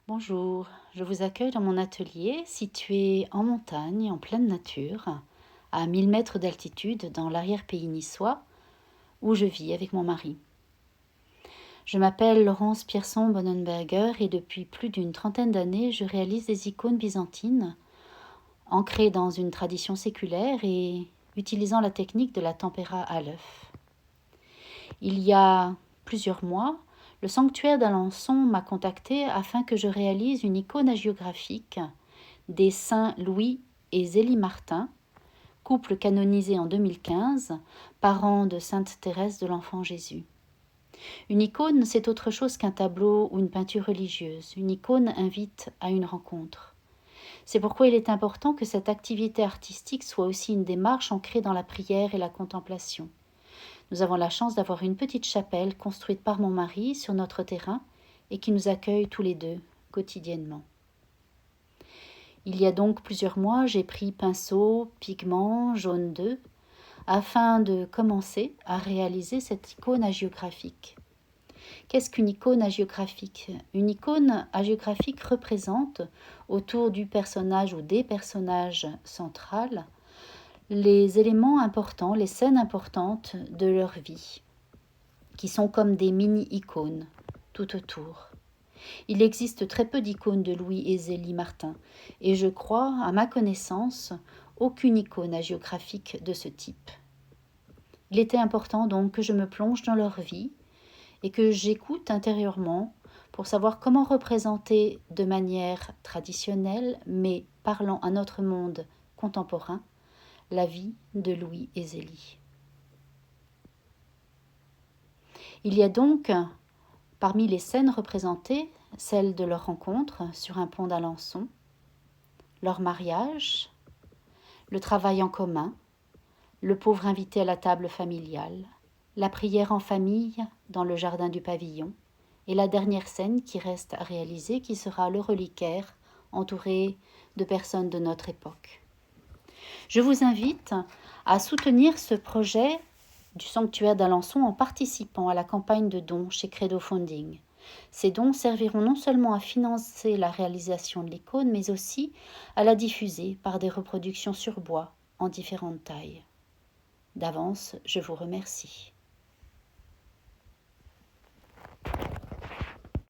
Bonjour, je vous accueille dans mon atelier situé en montagne, en pleine nature, à 1000 mètres d'altitude dans l'arrière-pays niçois, où je vis avec mon mari. Je m'appelle Laurence Pierson Bonenberger et depuis plus d'une trentaine d'années, je réalise des icônes byzantines ancrées dans une tradition séculaire et utilisant la technique de la tempéra à l'œuf. Il y a plusieurs mois, le sanctuaire d'Alençon m'a contacté afin que je réalise une icône hagiographique des saints Louis et Zélie Martin, couple canonisé en 2015, parents de Sainte Thérèse de l'Enfant Jésus. Une icône, c'est autre chose qu'un tableau ou une peinture religieuse. Une icône invite à une rencontre. C'est pourquoi il est important que cette activité artistique soit aussi une démarche ancrée dans la prière et la contemplation. Nous avons la chance d'avoir une petite chapelle construite par mon mari sur notre terrain et qui nous accueille tous les deux quotidiennement. Il y a donc plusieurs mois, j'ai pris pinceau, pigment, jaune d'œuf, afin de commencer à réaliser cette icône hagiographique. Qu'est-ce qu'une icône hagiographique ? Une icône hagiographique représente, autour du personnage ou des personnages centrales, les éléments importants, les scènes importantes de leur vie, qui sont comme des mini-icônes tout autour. Il existe très peu d'icônes de Louis et Zélie Martin, et je crois, à ma connaissance, aucune icône hagiographique de ce type. Il était important donc que je me plonge dans leur vie et que j'écoute intérieurement pour savoir comment représenter de manière traditionnelle, mais parlant à notre monde contemporain, la vie de Louis et Zélie. Il y a donc, parmi les scènes représentées, celle de leur rencontre sur un pont d'Alençon, leur mariage, le travail en commun, le pauvre invité à la table familiale, la prière en famille dans le jardin du pavillon, et la dernière scène qui reste à réaliser, qui sera le reliquaire entouré de personnes de notre époque. Je vous invite à soutenir ce projet du sanctuaire d'Alençon en participant à la campagne de dons chez Credo Funding. Ces dons serviront non seulement à financer la réalisation de l'icône, mais aussi à la diffuser par des reproductions sur bois en différentes tailles. D'avance, je vous remercie.